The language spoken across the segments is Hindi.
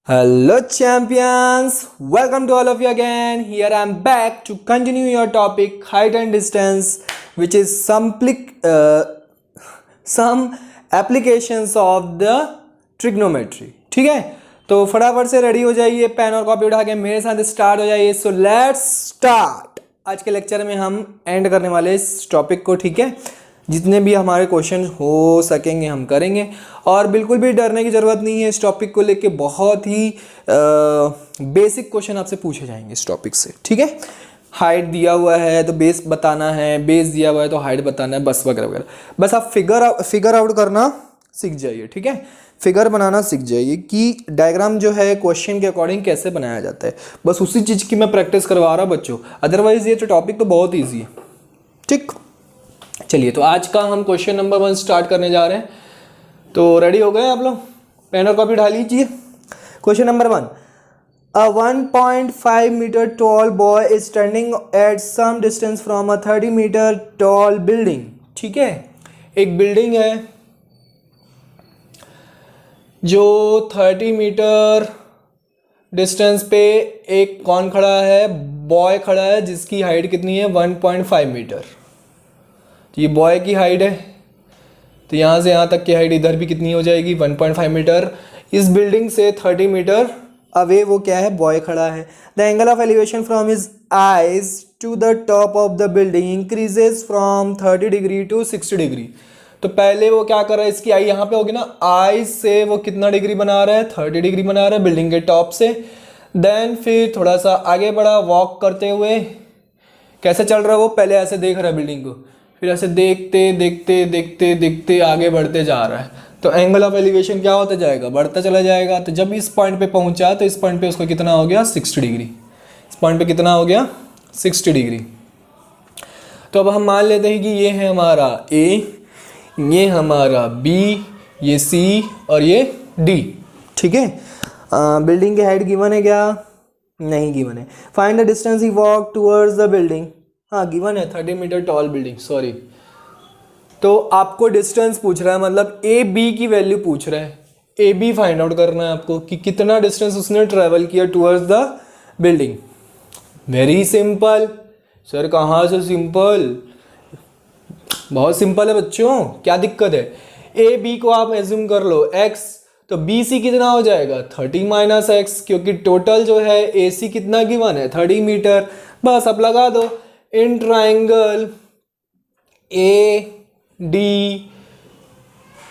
Hello champions, welcome to all of you again. Here I am back to continue your topic height and distance, which is some applications of the trigonometry. ठीक है, तो फटाफट से रेडी हो जाइए, पेन और कॉपी उठा के मेरे साथ स्टार्ट हो जाइए. So let's start. आज के लेक्चर में हम एंड करने वाले इस टॉपिक को. ठीक है, जितने भी हमारे क्वेश्चन हो सकेंगे हम करेंगे और बिल्कुल भी डरने की ज़रूरत नहीं है. इस टॉपिक को लेके बहुत ही बेसिक क्वेश्चन आपसे पूछे जाएंगे इस टॉपिक से. ठीक है, हाइट दिया हुआ है तो बेस बताना है, बेस दिया हुआ है तो हाइट बताना है, बस वगैरह वगैरह. बस आप फिगर आउट करना सीख जाइए. ठीक है, फिगर बनाना सीख जाइए कि डायग्राम जो है क्वेश्चन के अकॉर्डिंग कैसे बनाया जाता है. बस उसी चीज़ की मैं प्रैक्टिस करवा रहा हूँ बच्चों. अदरवाइज ये तो टॉपिक तो बहुत ईजी है. ठीक, चलिए तो आज का हम क्वेश्चन नंबर 1 स्टार्ट करने जा रहे हैं. तो रेडी हो गए आप लोग? पेन और कॉपी उठा लीजिए. Question number 1. A 1.5 meter tall boy is standing at some distance from a 30 meter tall building. ठीक है, एक बिल्डिंग है जो 30 मीटर डिस्टेंस पे एक कौन खड़ा है, बॉय खड़ा है जिसकी हाइट कितनी है 1.5 मीटर. तो ये बॉय की हाइट है, तो यहाँ से यहाँ तक की हाइट इधर भी कितनी हो जाएगी 1.5 मीटर. इस बिल्डिंग से 30 मीटर अवे वो क्या है, बॉय खड़ा है. The angle of elevation from his eyes to the top of the building increases from 30 degree to 60 degree. तो पहले वो क्या कर रहा है, इसकी आई यहाँ पे होगी ना, आई से वो कितना डिग्री बना रहा है, 30 डिग्री बना रहा है बिल्डिंग के टॉप से. देन फिर थोड़ा सा आगे बढ़ा वॉक करते हुए. कैसे चल रहा है वो, पहले ऐसे देख रहा है बिल्डिंग को, फिर ऐसे देखते देखते देखते देखते आगे बढ़ते जा रहा है. तो एंगल ऑफ एलिवेशन क्या होता जाएगा, बढ़ता चला जाएगा. तो जब इस पॉइंट पे पहुंचा तो इस पॉइंट पे उसको कितना हो गया 60 डिग्री. इस पॉइंट पे कितना हो गया 60 डिग्री. तो अब हम मान लेते हैं कि ये है हमारा ए, ये हमारा बी, ये सी और ये डी. ठीक है, बिल्डिंग की हाइट गिवन है क्या, नहीं गिवन है. Find the distance he walk towards the building. हाँ गिवन है 30 मीटर टॉल बिल्डिंग, सॉरी. तो आपको डिस्टेंस पूछ रहा है, मतलब ए बी की वैल्यू पूछ रहा है. ए बी फाइंड आउट करना है आपको कि कितना डिस्टेंस उसने ट्रेवल किया towards the building. Very simple. Sir कहाँ से सिंपल, बहुत सिंपल है बच्चों, क्या दिक्कत है. ए बी को आप एज्यूम कर लो x, तो बी सी कितना हो जाएगा 30 माइनस एक्स, क्योंकि टोटल जो है ए सी कितना गिवन है 30 मीटर. बस अब लगा दो. In triangle A D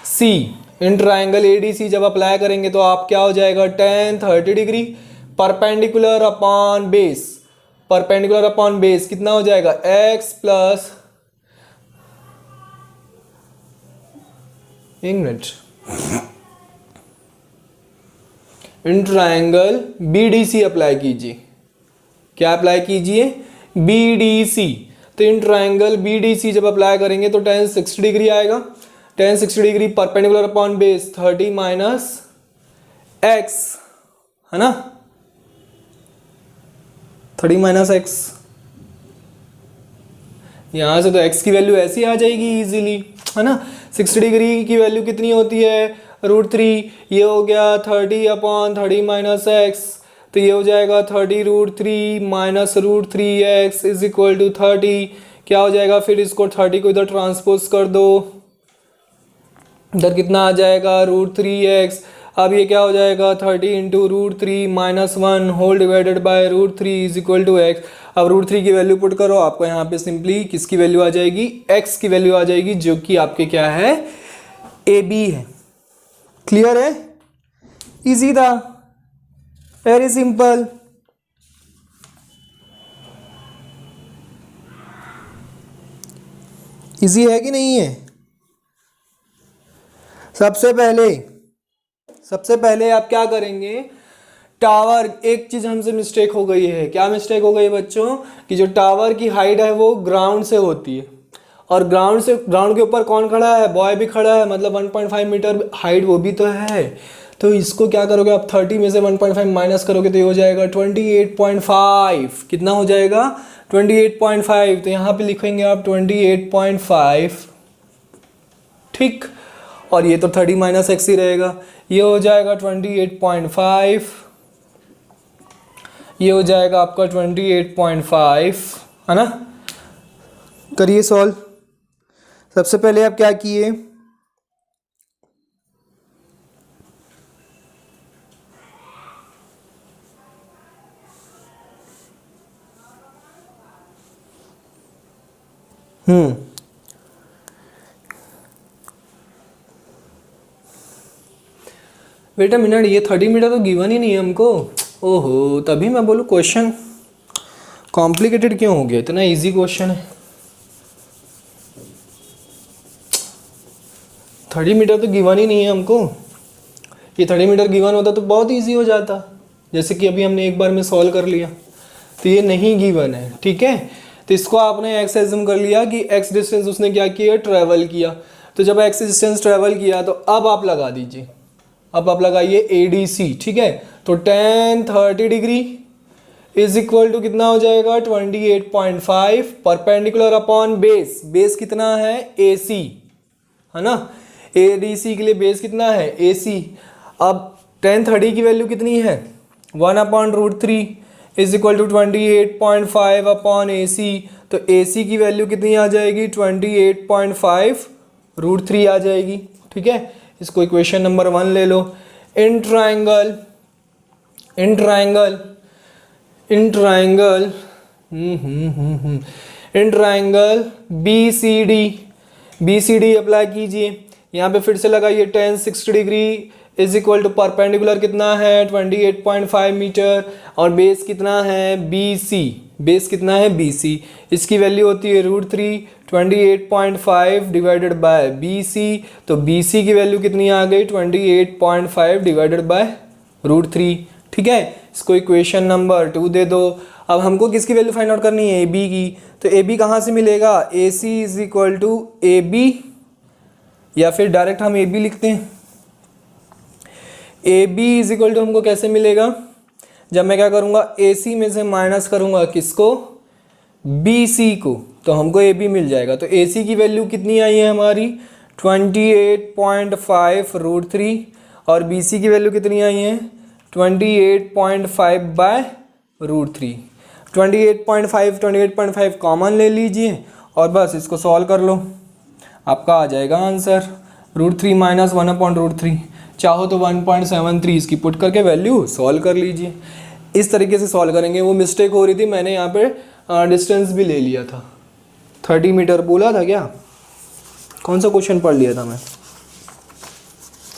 C, in triangle A D C जब अप्लाई करेंगे तो आप क्या हो जाएगा tan 30 degree perpendicular upon base. Perpendicular upon base कितना हो जाएगा x प्लस, एक minute, in triangle B D C apply कीजिए. क्या अप्लाई कीजिए, बी डी सी. तो in triangle B D C जब अप्लाई करेंगे तो tan 60 डिग्री आएगा. tan 60 degree perpendicular upon base 30 minus x, है ना, 30 माइनस एक्स. यहां से तो x की वैल्यू ऐसी आ जाएगी इजीली, है ना. 60 डिग्री की वैल्यू कितनी होती है √3. ये हो गया 30 अपॉन 30 माइनस एक्स, तो ये हो जाएगा 30 √3 minus √3x is equal to 30. क्या हो जाएगा, फिर इसको 30 को इधर ट्रांसपोज कर दो, इधर कितना आ जाएगा √3x. अब ये क्या हो जाएगा 30 into √3 minus 1 whole divided by √3 is equal to x. अब √3 की वैल्यू पुट करो, आपको यहाँ पे सिंपली किसकी वैल्यू आ जाएगी, x की वैल्यू आ जाएगी, जो कि आपके क्या है ए बी है. क्लियर है, इजी था, वेरी सिंपल. इजी है कि नहीं है. सबसे पहले आप क्या करेंगे, टावर, एक चीज हमसे मिस्टेक हो गई है. क्या मिस्टेक हो गई है बच्चों, कि जो टावर की हाइट है वो ग्राउंड से होती है, और ग्राउंड के ऊपर कौन खड़ा है, बॉय भी खड़ा है, मतलब 1.5 मीटर हाइट वो भी तो है. तो इसको क्या करोगे आप, 30 में से 1.5 माइनस करोगे तो ये हो जाएगा 28.5. कितना हो जाएगा 28.5. तो यहाँ पे लिखेंगे आप 28.5. ठीक, और ये तो 30 माइनस एक्स ही रहेगा. ये हो जाएगा 28.5, ये हो जाएगा आपका 28.5, है ना। करिए सॉल्व। सबसे पहले आप क्या किए, बेटा मिनट, ये 30 मीटर तो गिवन ही नहीं है हमको। ओहो, तभी मैं बोलूँ क्वेश्चन कॉम्प्लिकेटेड क्यों हो गया, इतना इजी क्वेश्चन है। 30 मीटर तो गिवन ही नहीं है हमको। ये 30 मीटर गिवन होता तो बहुत इजी हो जाता, जैसे कि अभी हमने एक बार में सॉल्व कर लिया। तो ये नहीं गिवन है, ठीक है। तो इसको आपने एक्स एज्यूम कर लिया कि एक्स डिस्टेंस उसने क्या किया, ट्रैवल किया। तो जब एक्स डिस्टेंस ट्रैवल किया तो अब आप लगा दीजिए, अब आप लगाइए ADC, ठीक है। तो tan 30 degree is equal to कितना हो जाएगा, 28.5 परपेंडिकुलर अपॉन बेस। बेस कितना है, AC, है ना। ADC के लिए बेस कितना है, AC। अब tan 30 की वैल्यू कितनी है, 1/√3 is equal to 28.5 upon AC। तो AC की वैल्यू कितनी आ जाएगी, 28.5√3 आ जाएगी, ठीक है। इसको इक्वेशन नंबर 1 ले लो। इन ट्राइंगल BCD अप्लाई कीजिए। यहाँ पे फिर से लगाइए tan 60 degree is equal to perpendicular कितना है, 28.5 मीटर, और बेस कितना है, BC। बेस कितना है, BC। इसकी वैल्यू होती है √3, 28.5 डिवाइडेड बाय BC। तो BC की वैल्यू कितनी आ गई, 28.5 डिवाइडेड बाय √3, ठीक है। इसको इक्वेशन नंबर 2 दे दो। अब हमको किसकी वैल्यू फाइंड आउट करनी है, AB की। तो AB कहाँ से मिलेगा, AC is equal to AB, या फिर डायरेक्ट हम AB लिखते हैं। AB इज इक्वल टू हमको कैसे मिलेगा, जब मैं क्या करूँगा, AC में से माइनस करूँगा किसको, BC को, तो हमको AB मिल जाएगा। तो AC की वैल्यू कितनी आई है हमारी, 28.5√3, और BC की वैल्यू कितनी आई है, 28.5/√3। 28.5 कॉमन ले लीजिए और बस इसको सॉल्व कर लो, आपका आ जाएगा आंसर √3 माइनस 1/√3। चाहो तो 1.73 इसकी पुट करके वैल्यू सॉल्व कर लीजिए। इस तरीके से सॉल्व करेंगे। वो मिस्टेक हो रही थी, मैंने यहाँ पे डिस्टेंस भी ले लिया था, 30 मीटर बोला था क्या, कौन सा क्वेश्चन पढ़ लिया था मैं,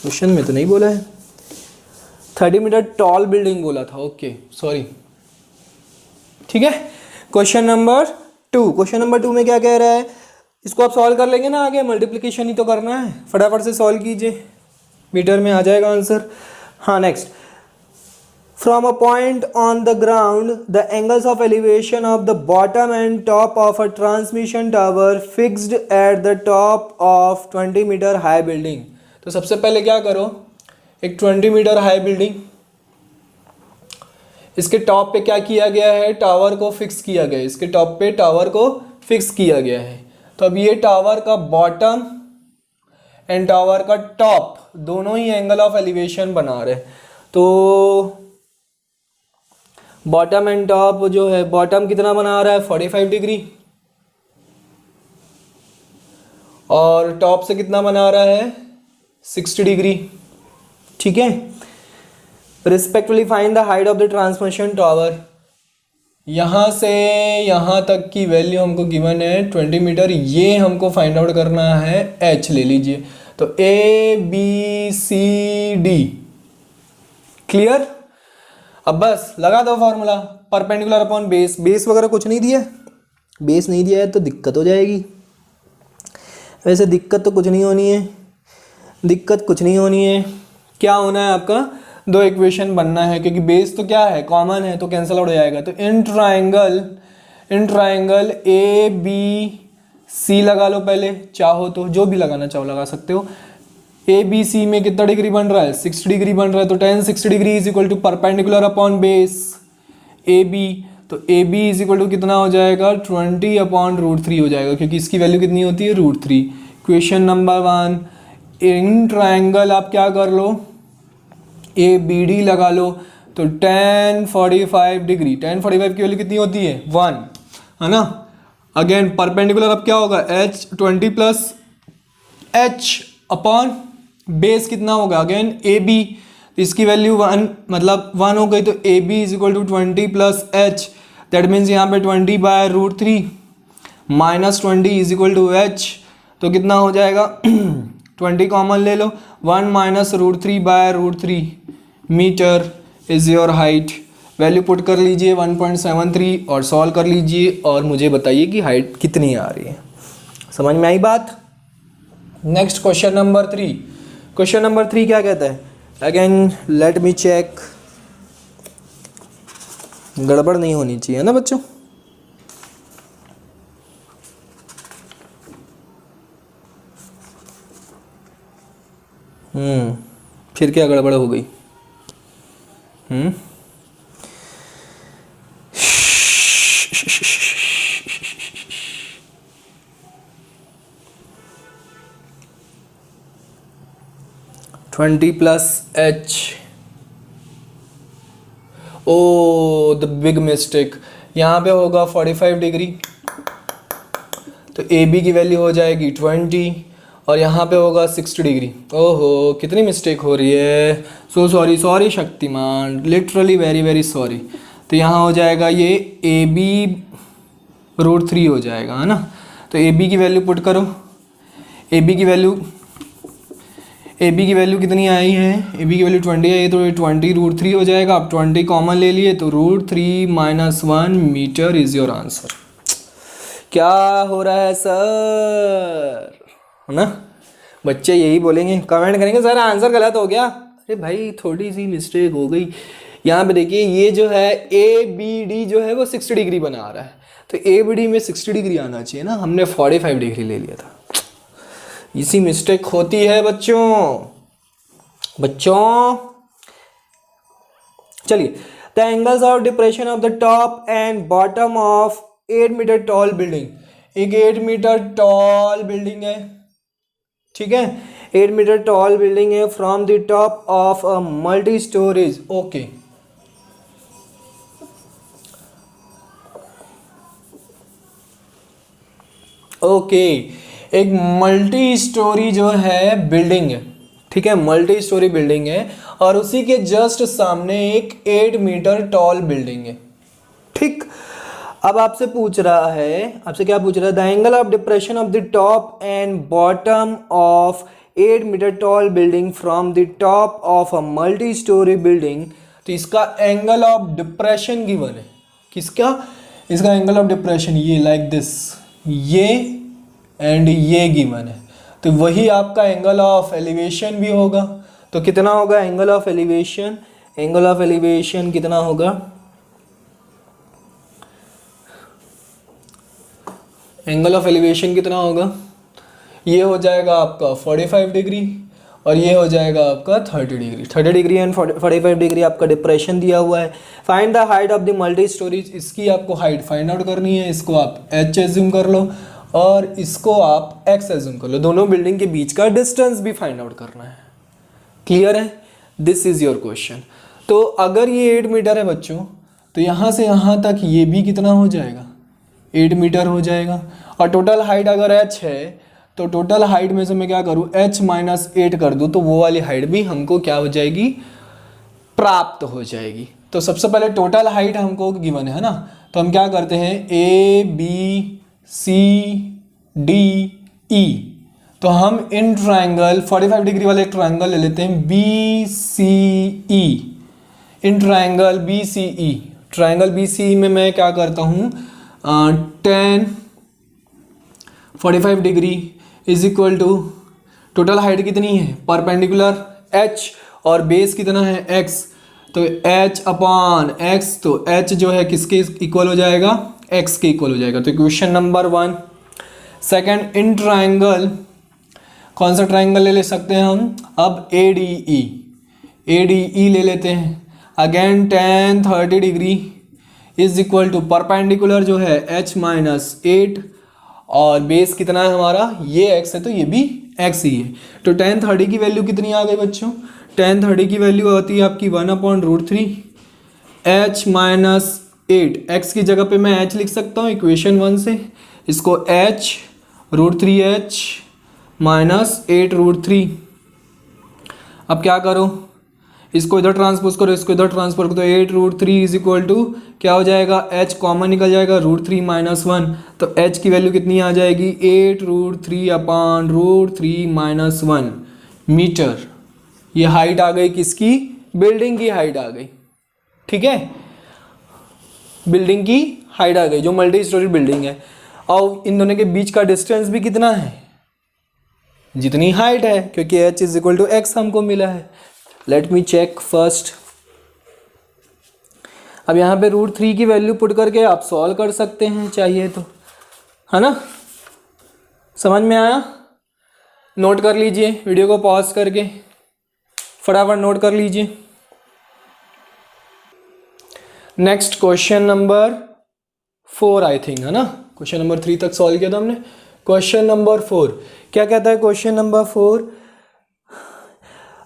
क्वेश्चन में तो नहीं बोला है, 30 मीटर टॉल बिल्डिंग बोला था, ओके सॉरी, ठीक है। क्वेश्चन नंबर 2 में क्या कह रहा है, इसको आप सॉल्व कर लेंगे ना, आगे मल्टीप्लिकेशन ही तो करना है, फटाफट से सॉल्व कीजिए, मीटर में आ जाएगा आंसर। हाँ next, from a point on the ground the angles of elevation of the bottom and top of a transmission tower fixed at the top of 20 metre high building. तो सबसे पहले क्या करो, एक 20 मीटर हाई बिल्डिंग, इसके टॉप पे क्या किया गया है, टावर को फिक्स किया गया है, इसके टॉप पे टावर को फिक्स किया गया है। तो अब ये टावर का बॉटम एंड टावर का टॉप दोनों ही एंगल ऑफ एलिवेशन बना रहे। तो बॉटम एंड टॉप जो है, बॉटम कितना बना रहा है, 45 डिग्री, और टॉप से कितना बना रहा है, 60 डिग्री, ठीक है। Respectively find the height of the transmission tower. यहाँ से यहाँ तक की वैल्यू हमको गिवन है 20 मीटर, ये हमको फाइंड आउट करना है, H ले लीजिए। तो ABCD क्लियर। अब बस लगा दो formula, perpendicular upon base. Base वगैरह कुछ नहीं दिया, बेस नहीं दिया है तो दिक्कत हो जाएगी। वैसे दिक्कत तो कुछ नहीं होनी है, दिक्कत कुछ नहीं होनी है। क्या होना है आपका, दो इक्वेशन बनना है, क्योंकि बेस तो क्या है, कॉमन है, तो कैंसिल आउट हो जाएगा। तो इन ट्राइंगल ABC लगा लो पहले, चाहो तो जो भी लगाना चाहो लगा सकते हो। ABC में कितना डिग्री बन रहा है, 60 डिग्री बन रहा है। तो tan 60 degree is equal to perpendicular upon base AB। तो AB इज इक्वल टू कितना हो जाएगा, 20/√3 हो जाएगा, क्योंकि इसकी वैल्यू कितनी होती है, √3। क्वेश्चन नंबर 1, इन ट्राइंगल आप क्या कर लो, ए बी डी लगा लो तो tan 45 डिग्री, tan 45 की वैल्यू कितनी होती है 1, है ना। अगेन परपेंडिकुलर अब क्या होगा h 20 plus h upon base कितना होगा अगेन ए बी, इसकी वैल्यू 1 मतलब 1 हो गई तो A B is equal to 20 plus H, that means यहाँ पे 20/√3 minus 20 is equal to H, तो कितना हो जाएगा 20 कॉमन ले लो, 1 minus √3/√3 metre is your height. Value put कर लीजिए 1.73 और सॉल्व कर लीजिए और मुझे बताइए कि हाइट कितनी आ रही है। समझ में आई बात। Next question number 3। Question number 3 क्या कहता है, अगेन लेट मी चेक, गड़बड़ नहीं होनी चाहिए ना बच्चों। फिर क्या गड़बड़ हो गई? 20 plus H, oh the big mistake, यहाँ पे होगा 45 डिग्री तो ए बी की वैल्यू हो जाएगी 20 और यहाँ पे होगा 60 डिग्री। ओहो कितनी मिस्टेक हो रही है, so sorry sorry Shaktimaan, literally very very sorry. तो यहाँ हो जाएगा ये ए बी √3 हो जाएगा, है ना। तो ए बी की वैल्यू पुट करो, ए बी की वैल्यू कितनी आई है, ए बी की वैल्यू 20 आई है तो 20 √3 हो जाएगा। अब 20 कॉमन ले लिए तो √3 minus 1 metre is your answer. क्या हो रहा है सर, है ना। बच्चे यही बोलेंगे, कमेंट करेंगे सर आंसर गलत हो गया। अरे भाई थोड़ी सी मिस्टेक हो गई। यहाँ पे देखिए ये जो है ए बी डी जो है वो 60 डिग्री बना रहा है, तो ए बी डी में 60 डिग्री आना चाहिए ना, हमने 45 डिग्री ले लिया था। इसी मिस्टेक होती है बच्चों। चलिए, the angles of depression of the top and bottom of 8 metre tall building, एक 8 मीटर टॉल बिल्डिंग है, ठीक है, 8 मीटर टॉल बिल्डिंग है from the top of a multi storage, okay. Okay एक मल्टी स्टोरी जो है बिल्डिंग है, ठीक है, मल्टी स्टोरी बिल्डिंग है और उसी के जस्ट सामने एक 8 मीटर टॉल बिल्डिंग है, ठीक। अब आपसे पूछ रहा है, आपसे क्या पूछ रहा है, the angle of depression of the top and bottom of 8 metre tall building from the top of a multi storey building. तो इसका एंगल ऑफ डिप्रेशन गिवन है, किसका, इसका एंगल ऑफ डिप्रेशन ये लाइक दिस, ये एंड ये गिवन है, तो वही आपका एंगल ऑफ एलिवेशन भी होगा। तो कितना होगा angle of elevation, angle of elevation कितना होगा, एंगल ऑफ एलिवेशन कितना होगा, ये हो जाएगा आपका 45 डिग्री और ये हो जाएगा आपका 30 डिग्री। 30 डिग्री एंड 45 डिग्री आपका डिप्रेशन दिया हुआ है। Find the height of the multi storeys, इसकी आपको हाइट फाइंड आउट करनी है। इसको आप h एज्यूम कर लो और इसको आप x एज्यूम कर लो, दोनों बिल्डिंग के बीच का डिस्टेंस भी फाइंड आउट करना है। क्लियर है, दिस इज योर क्वेश्चन। तो अगर ये 8 मीटर है बच्चों, तो यहाँ से यहाँ तक ये भी कितना हो जाएगा, 8 मीटर हो जाएगा। और टोटल हाइट अगर h है तो टोटल हाइट में से मैं क्या करूँ, h माइनस 8 कर दूँ तो वो वाली हाइट भी हमको क्या हो जाएगी, प्राप्त हो जाएगी। तो सबसे पहले टोटल हाइट हमको गिवन है ना, तो हम क्या करते हैं ए बी सी डी ई, तो हम इन ट्राइंगल 45 डिग्री वाले ट्राइंगल ले लेते हैं B C E, in triangle B C E, triangle B C E में मैं क्या करता हूँ, tan 45 degree is equal to total height कितनी है, परपेंडिकुलर h और बेस कितना है x, तो h अपॉन x, तो h जो है किसके इक्वल हो जाएगा, x के इक्वल हो जाएगा। तो question number 1। Second, in triangle, कौन सा ट्राइंगल ले सकते हैं हम, अब ADE ले लेते हैं। Again tan 30 degree is equal to perpendicular जो है h माइनस 8 और बेस कितना है हमारा, ये x है तो ये भी x ही है। तो tan 30 की वैल्यू कितनी आ गई बच्चों, tan 30 की वैल्यू आती है आपकी 1/√3 h माइनस 8, x की जगह पे मैं h लिख सकता हूँ इक्वेशन 1 से, इसको h √3h माइनस 8√3। अब क्या करो, इसको इधर ट्रांसपोज करो, इसको इधर ट्रांसफर करो, तो 8√3 इज इक्वल टू क्या हो जाएगा, h कॉमन निकल जाएगा, √3 माइनस 1, तो h की वैल्यू कितनी आ जाएगी, 8√3/√3 माइनस 1 मीटर। ये हाइट आ गई किसकी, बिल्डिंग की हाइट आ गई। ठीक है, बिल्डिंग की हाइट आ गई जो मल्टी स्टोरी बिल्डिंग है। और इन दोनों के बीच का डिस्टेंस भी कितना है, जितनी हाइट है, क्योंकि h is equal to x हमको मिला है। Let me check first. अब यहाँ पे √3 की वैल्यू पुट करके आप सॉल्व कर सकते हैं चाहिए तो, है ना। समझ में आया, नोट कर लीजिए, वीडियो को पॉज करके फटाफट नोट कर लीजिए। Next question number 4 I think, है ना। क्वेश्चन नंबर 3 तक सॉल्व किया था हमने। क्वेश्चन नंबर 4 क्या कहता है, question number 4,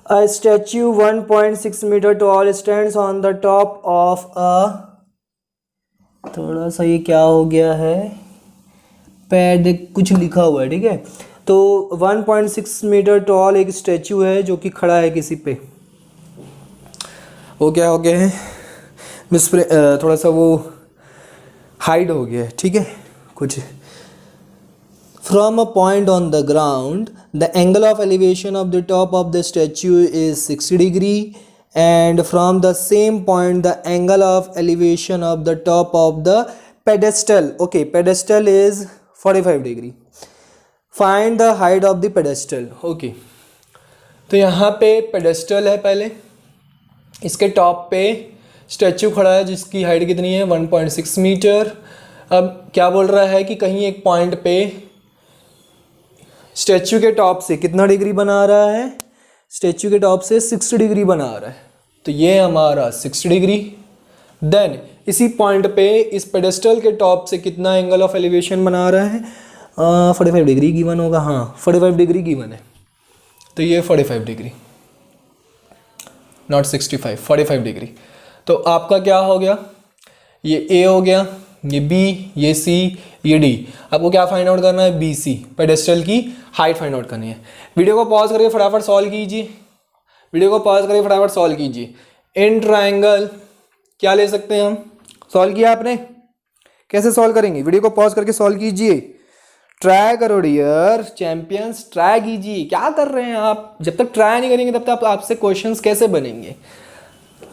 A statue 1.6 meter tall stands on the top of a, थोड़ा सा ये क्या हो गया है, पैड कुछ लिखा हुआ है, ठीक है। तो 1.6 मीटर टॉल एक स्टैचू है जो कि खड़ा है किसी पे। वो क्या हो गया है, थोड़ा सा वो हाइड हो गया है, ठीक है कुछ। From a point on the ground, the angle of elevation of the top of the statue is 60 degree, and from the same point, the angle of elevation of the top of the pedestal, okay, pedestal is 45 degree. Find the height of the pedestal. Okay, तो यहाँ पे pedestal है, पहले इसके टॉप पे स्टैचू खड़ा है जिसकी हाइट कितनी है 1.6 मीटर। अब क्या बोल रहा है कि कहीं एक पॉइंट पे स्टैचू के टॉप से कितना डिग्री बना रहा है, स्टैचू के टॉप से 60 डिग्री बना रहा है, तो ये हमारा 60 डिग्री। देन इसी पॉइंट पे इस पेडेस्टल के टॉप से कितना एंगल ऑफ एलिवेशन बना रहा है, 45 डिग्री गिवन होगा, हाँ 45 डिग्री गिवन है, तो ये 45 डिग्री, नॉट 65, 45 डिग्री। तो आपका क्या हो गया, ये ए हो गया, ये बी, ये सी, ये डी। आपको क्या फाइंड आउट करना है, बी सी, पेडेस्टल की हाइट फाइंड आउट करनी है। वीडियो को पॉज करके फटाफट सॉल्व कीजिए, वीडियो को पॉज करके फटाफट सॉल्व कीजिए। इन ट्रायंगल क्या ले सकते हैं हम, सॉल्व किया आपने, कैसे सॉल्व करेंगे, वीडियो को पॉज करके सॉल्व कीजिए। ट्राई करो डियर चैंपियंस, ट्राई कीजिए। क्या कर रहे हैं आप, जब तक ट्राई नहीं करेंगे तब तक आपसे क्वेश्चंस कैसे बनेंगे।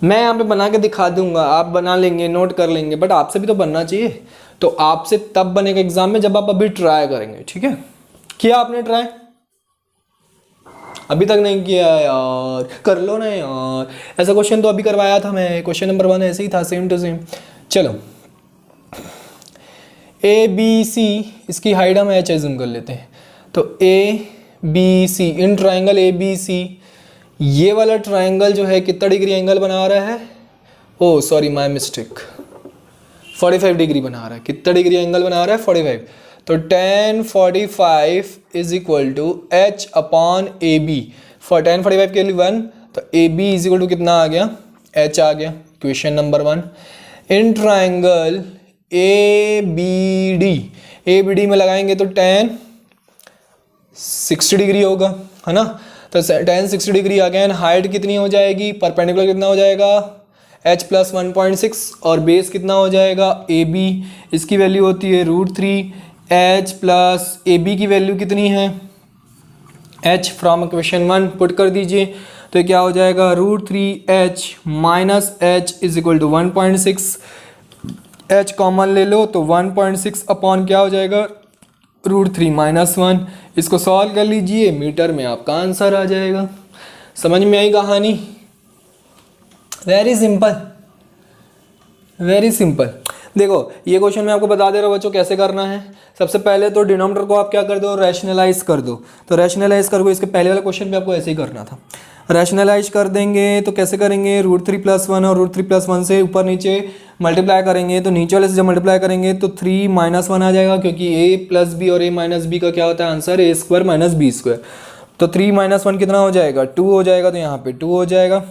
मैं यहाँ पे बना के दिखा दूंगा, आप बना लेंगे, नोट कर लेंगे, बट आपसे भी तो बनना चाहिए। तो आपसे तब बनेगा एग्जाम में जब आप अभी ट्राई करेंगे, ठीक है। किया आपने ट्राई, अभी तक नहीं किया यार, कर लो ना यार। ऐसा क्वेश्चन तो अभी करवाया था मैं, क्वेश्चन नंबर 1 ऐसे ही था, सेम टू सेम। चलो ए बी सी, इसकी हाइट हम एच एज्यूम कर लेते हैं। तो A B C, in triangle A B C, ये वाला ट्राइंगल जो है कितना डिग्री एंगल बना रहा है, ओ सॉरी माय मिस्टेक, 45 डिग्री बना रहा है। कितना डिग्री एंगल बना रहा है, 45। तो tan 45 is equal to h upon A B. For tan 45 के लिए 1, तो A B is equal to कितना आ गया, एच आ गया। Question number 1, in triangle A B D, A B D में लगाएंगे तो tan 60 डिग्री होगा, है ना। तो tan 60 डिग्री आ गया, एंड हाइट कितनी हो जाएगी, परपेंडिकुलर कितना हो जाएगा, h प्लस 1.6, और बेस कितना हो जाएगा, ए बी, इसकी वैल्यू होती है √3। h प्लस ए बी की वैल्यू कितनी है, h फ्रॉम क्वेश्चन 1 पुट कर दीजिए, तो क्या हो जाएगा, √3h minus h is equal to 1.6, h common ले लो तो 1.6 अपॉन क्या हो जाएगा, √3 माइनस 1। इसको सॉल्व कर लीजिए, मीटर में आपका आंसर आ जाएगा। समझ में आई कहानी, वेरी सिंपल, वेरी सिंपल। देखो ये क्वेश्चन मैं आपको बता दे रहा हूँ बच्चों कैसे करना है। सबसे पहले तो डिनोमिनेटर को आप क्या कर दो, रैशनलाइज कर दो। तो रैशनलाइज कर दो, इसके पहले वाला क्वेश्चन भी आपको ऐसे ही करना था। रैशनलाइज कर देंगे तो कैसे करेंगे, √3 + 1 और √3 + 1 से ऊपर नीचे मल्टीप्लाई करेंगे, तो नीचे वाले से जब मल्टीप्लाई करेंगे तो 3 - 1 आ जाएगा, क्योंकि a + b और a - b का क्या होता है आंसर, a² - b²। तो 3 - 1 कितना हो जाएगा, 2 हो जाएगा, तो यहाँ पे 2 हो जाएगा।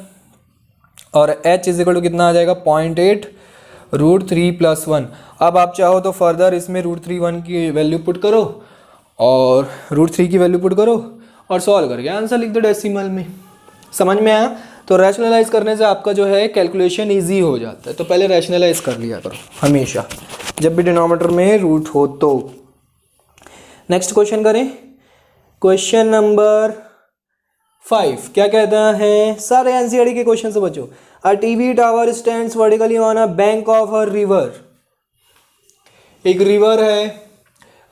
और h इज इक्वल टू कितना आ जाएगा, 0.8 √3 + 1। अब आप चाहो तो फर्दर इसमें √3 की वैल्यू पुट करो और √3 की वैल्यू पुट करो और सॉल्व करके आंसर लिख दो डेसिमल में। समझ में आया? तो रैशनलाइज करने से आपका जो है कैलकुलेशन इजी हो जाता है। तो पहले रैशनलाइज कर लिया करो हमेशा जब भी डिनोमिनेटर में रूट हो तो। नेक्स्ट क्वेश्चन करें, क्वेश्चन नंबर 5 क्या कहता है, सारे एनसीईआरटी के क्वेश्चन से बचो। A TV tower stands vertically on a bank of a river. एक रिवर है,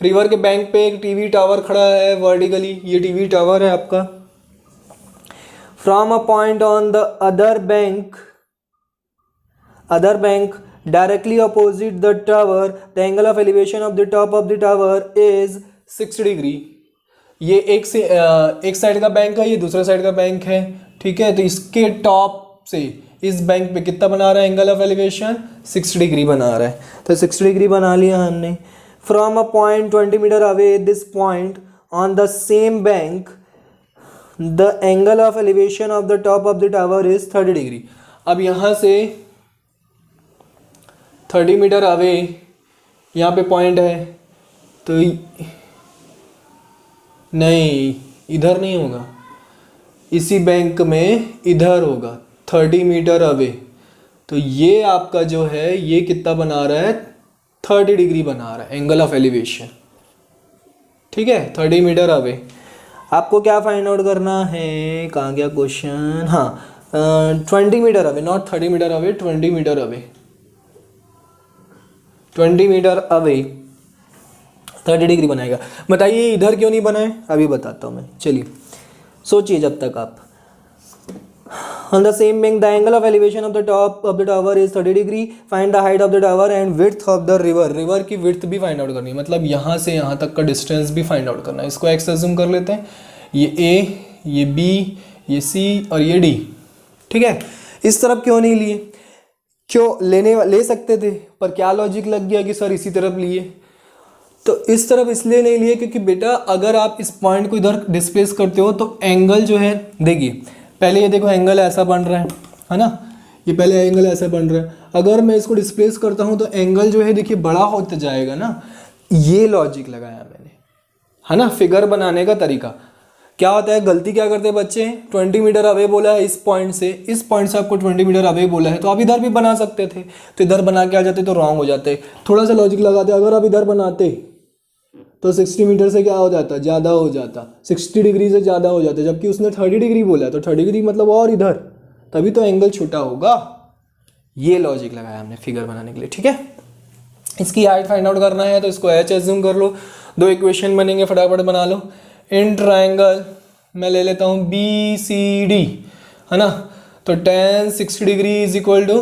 रिवर के बैंक पे एक टीवी टावर खड़ा है वर्टिकली, ये टीवी टावर है आपका। From a point on the other bank directly opposite the tower, the angle of elevation of the top of the tower is 60 degree. ये एक साइड का बैंक है, ये दूसरा साइड का बैंक है, ठीक है। तो इसके टॉप से इस बैंक पे कितना बना रहा है एंगल ऑफ एलिवेशन, 60 डिग्री बना रहा है। तो 60 डिग्री बना लिया हमने। From a point 20 metre away this point on the same bank the angle of elevation of the top of the tower is 30 degree. अब यहाँ से 30 मीटर अवे यहाँ पे पॉइंट है, तो नहीं इधर नहीं होगा, इसी बैंक में इधर होगा 30 मीटर अवे। तो ये आपका जो है ये कितना बना रहा है, 30 डिग्री बना रहा है एंगल ऑफ एलिवेशन, ठीक है। 30 मीटर अवे आपको क्या फाइंड आउट करना है, कहाँ गया क्वेश्चन, हाँ 20 metre away, not 30 metre away, 20 metre away, 20 metre away 30 degree बनाएगा। बताइए इधर क्यों नहीं बनाए, अभी बताता हूँ मैं, चलिए सोचिए जब तक आप। On the same bank, the angle of elevation of the top of the tower is 30 degree. Find the height of the tower and width of the river. River की width भी फाइंड आउट करनी है, मतलब यहाँ से यहाँ तक का डिस्टेंस भी फाइंड आउट करना है। इसको x अज्यूम कर लेते हैं, ये a, ये b, ये c और ये d, ठीक है। इस तरफ क्यों नहीं लिए, क्यों ले सकते थे, पर क्या लॉजिक लग गया कि सर इसी तरफ लिए। तो इस तरफ इसलिए नहीं लिए क्योंकि बेटा अगर आप इस पॉइंट को इधर डिस्प्लेस करते हो तो एंगल जो है, देखिए पहले ये देखो एंगल ऐसा बन रहा है ना, ये पहले एंगल ऐसा बन रहा है। अगर मैं इसको डिस्प्लेस करता हूँ तो एंगल जो है देखिए बड़ा होता जाएगा ना, ये लॉजिक लगाया मैंने, है ना। फिगर बनाने का तरीका क्या होता है, गलती क्या करते हैं बच्चे, 20 मीटर अवे बोला है इस पॉइंट से आपको 20 मीटर अवे बोला है, तो आप इधर भी बना सकते थे, तो इधर बना के आ जाते तो रॉन्ग हो जाते। थोड़ा सा लॉजिक लगाते, अगर आप इधर बनाते तो 60 मीटर से क्या हो जाता, ज़्यादा हो जाता, 60 डिग्री से ज़्यादा हो जाता, जबकि उसने 30 डिग्री बोला है, तो 30 डिग्री मतलब और इधर, तभी तो एंगल छोटा होगा। ये लॉजिक लगाया हमने फिगर बनाने के लिए, ठीक है। इसकी हाइट फाइंड आउट करना है तो इसको h एज्यूम कर लो, दो इक्वेशन बनेंगे, फटाफट बना लो। इन ट्राइंगल मैं ले लेता हूँ BCD, है ना, तो tan 60 degree is equal to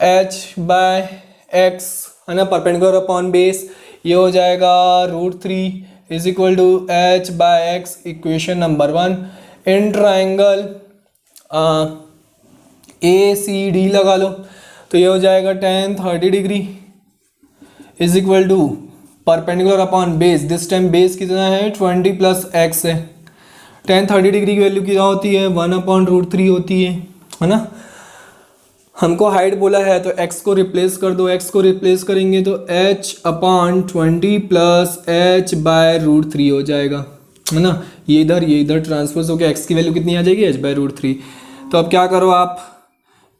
h/x, है ना, परपेंडिकुलर अपॉन बेस, ये हो जाएगा √3 is equal to h/x, equation number 1। In triangle ACD लगा लो, तो ये हो जाएगा tan 30 degree is equal to perpendicular upon base, this time base कितना है 20 + x है। tan 30 डिग्री की वैल्यू क्या होती है, 1/√3 होती है ना। हमको हाइट बोला है तो x को रिप्लेस कर दो, x को रिप्लेस करेंगे तो h/20 + h/√3 हो जाएगा, है ना। ये इधर ट्रांसफर होकर x की वैल्यू कितनी आ जाएगी, h/√3। तो अब क्या करो आप,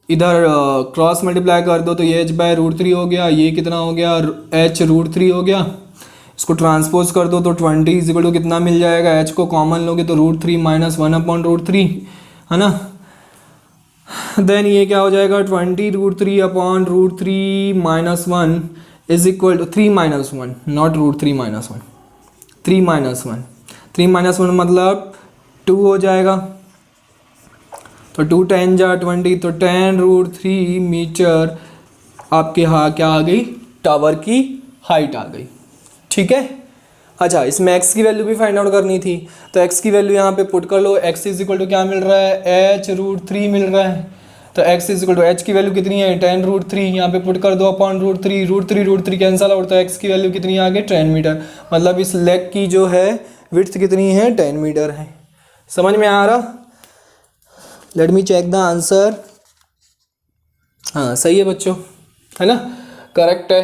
इधर क्रॉस मल्टीप्लाई कर दो, तो ये h/√3 हो गया, ये कितना हो गया h√3 हो गया। इसको ट्रांसपोज कर दो तो 20 इज इक्वल टू कितना मिल जाएगा, h को कॉमन लोगे तो √3 - 1/√3, है ना। देन ये क्या हो जाएगा 20√3/√3 - 1 इज इक्वल टू 3 - 1, नॉट √3 - 1, 3 - 1, 3 - 1 मतलब 2 हो जाएगा। तो 2 10 जा 20, तो tan√3 मीटर आपके यहाँ क्या आ गई, टावर की हाइट आ गई, ठीक है। अच्छा, इसमें x की वैल्यू भी फाइंड आउट करनी थी, तो x की वैल्यू यहाँ पे पुट कर लो। x इज इक्वल टू क्या मिल रहा है, h√3 मिल रहा है, तो x is equal to h की वैल्यू कितनी है, tan√3, यहाँ पे पुट कर दो अपॉन √3 कैंसल आउट, तो x की वैल्यू कितनी आ गई 10 मीटर। मतलब इस लेग की जो है विड्थ कितनी है 10 मीटर है। समझ में आ रहा? Let me check the answer. हाँ सही है बच्चों, है ना, करेक्ट है।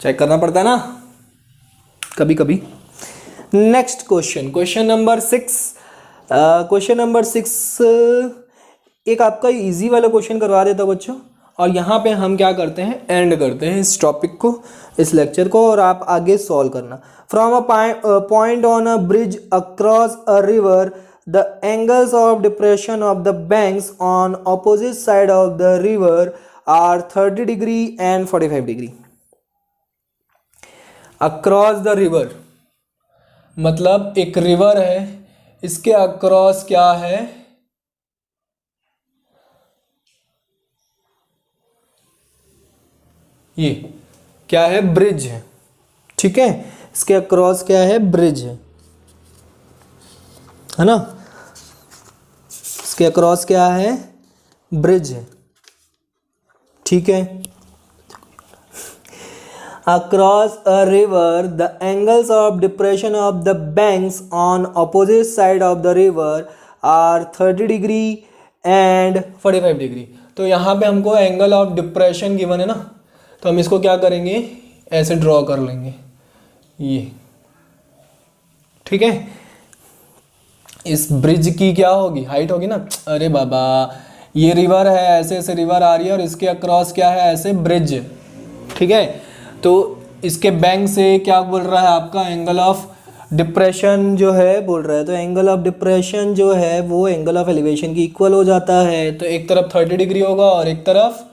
चेक करना पड़ता है ना कभी कभी। Next question, question number 6। Question number 6 एक आपका इजी वाला क्वेश्चन करवा देता बच्चों, और यहाँ पे हम क्या करते हैं, एंड करते हैं इस टॉपिक को, इस लेक्चर को, और आप आगे सॉल्व करना। From a point on a bridge across a river the angles of depression of the banks on opposite side of the river are 30 degree and 45 degree. Across the river मतलब एक रिवर है, इसके अक्रॉस क्या है, ये क्या है, ब्रिज है। ठीक है, इसके अक्रॉस क्या है, ब्रिज है ना, इसके अक्रॉस क्या है, ब्रिज है। ठीक है, across a river the angles of depression of the banks on opposite side of the river are 30 degree and 45 degree. तो यहाँ पे हमको एंगल ऑफ डिप्रेशन गिवन है ना, तो हम इसको क्या करेंगे, ऐसे ड्रॉ कर लेंगे ये। ठीक है, इस ब्रिज की क्या होगी, हाइट होगी ना। अरे बाबा, ये रिवर है, ऐसे ऐसे रिवर आ रही है और इसके अक्रॉस क्या है, ऐसे ब्रिज। ठीक है, तो इसके बैंक से क्या बोल रहा है आपका, एंगल ऑफ डिप्रेशन जो है बोल रहा है, तो एंगल ऑफ डिप्रेशन जो है वो एंगल ऑफ एलिवेशन की इक्वल हो जाता है। तो एक तरफ 30 डिग्री होगा और एक तरफ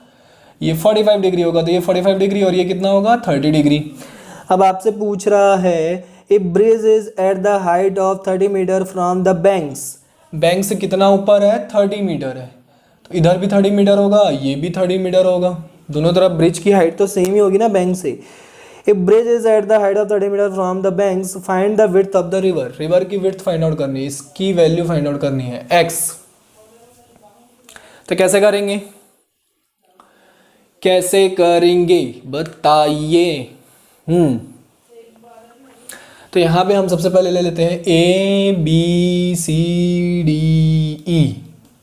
ये 45 डिग्री होगा, तो ये 45 डिग्री और ये कितना होगा, 30 डिग्री। अब आपसे पूछ रहा है if bridge is at the height of 30 metre from the banks, bank से कितना ऊपर है, 30 मीटर है, तो इधर भी 30 मीटर होगा, ये भी 30 मीटर होगा, दोनों तरफ ब्रिज की हाइट तो सेम ही होगी ना बैंक से। If bridge is at the height of 30 metre from the banks find the width of the river, river की विड्थ फाइंड आउट करनी है, इसकी वैल्यू फाइंड आउट करनी है x। तो कैसे करेंगे, कैसे करेंगे बताइए। तो यहाँ पे हम सबसे पहले ले लेते हैं ABCDE,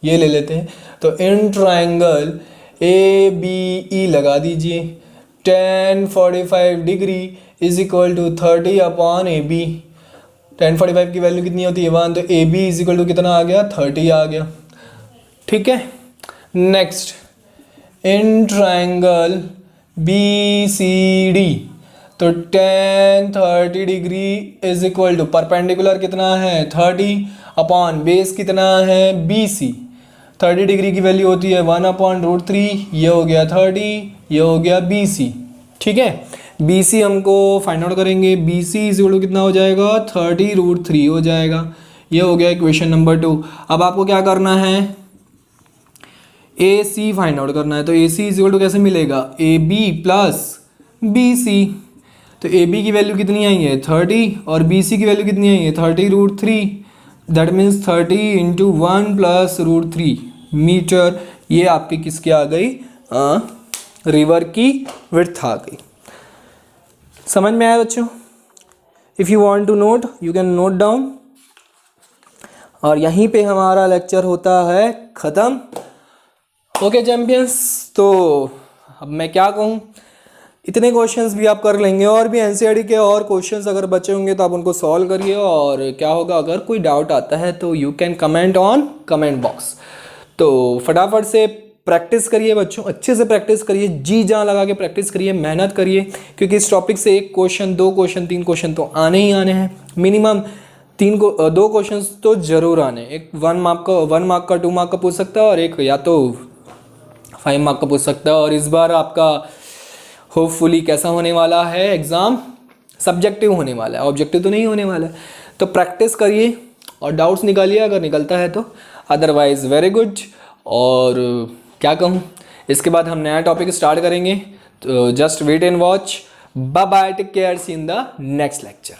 ये ले लेते हैं। तो इन ट्राइंगल ABE लगा दीजिए, tan 45 degree is equal to 30 upon AB। tan 45 की वैल्यू कितनी होती है, 1, तो AB इज इक्वल टू कितना आ गया, 30 आ गया। ठीक है, नेक्स्ट इन ट्राइंगल BCD, तो tan 30 degree is equal to perpendicular कितना है, 30 अपॉन बेस कितना है, BC। 30 डिग्री की वैल्यू होती है 1/√3, ये हो गया 30, ये हो गया BC। ठीक है, BC हमको फाइंड आउट करेंगे, BC इज इक्वल टू कितना हो जाएगा, 30√3 हो जाएगा। ये हो गया इक्वेशन नंबर 2। अब आपको क्या करना है, AC फाइंड आउट करना है। तो AC इज इक्वल टू कैसे मिलेगा, AB प्लस BC। तो AB की वैल्यू कितनी आई है, 30, और BC की वैल्यू कितनी आई है, 30√3। That means 30 into 1 plus √3 metre. ये आपकी किसकी आ गई, रिवर की विड्थ आ गई। समझ में आया बच्चों? If you want to note you can note down. और यहीं पे हमारा लेक्चर होता है ख़त्म। ओके चैम्पियंस, तो अब मैं क्या कहूँ, इतने क्वेश्चंस भी आप कर लेंगे, और भी एनसीईआरटी के और क्वेश्चंस अगर बचे होंगे तो आप उनको सॉल्व करिए। और क्या होगा, अगर कोई डाउट आता है तो you can comment on comment box. तो फटाफट से प्रैक्टिस करिए बच्चों, अच्छे से प्रैक्टिस करिए, जी जान लगा के प्रैक्टिस करिए, मेहनत करिए, क्योंकि इस टॉपिक से 1 क्वेश्चन 2 क्वेश्चन 3 क्वेश्चन तो आने ही आने हैं। मिनिमम 2 क्वेश्चन तो जरूर आने, एक 1 मार्क का 2 मार्क का पूछ सकता है, और एक या तो 5 मार्क का पूछ सकता है। और इस बार आपका होपफुली कैसा होने वाला है एग्ज़ाम, सब्जेक्टिव होने वाला है, ऑब्जेक्टिव तो नहीं होने वाला है। तो प्रैक्टिस करिए और डाउट्स निकालिए अगर निकलता है तो, अदरवाइज़ वेरी गुड। और क्या कहूँ, इसके बाद हम नया टॉपिक स्टार्ट करेंगे, तो just wait and watch. Bye bye, take care, see in the next lecture.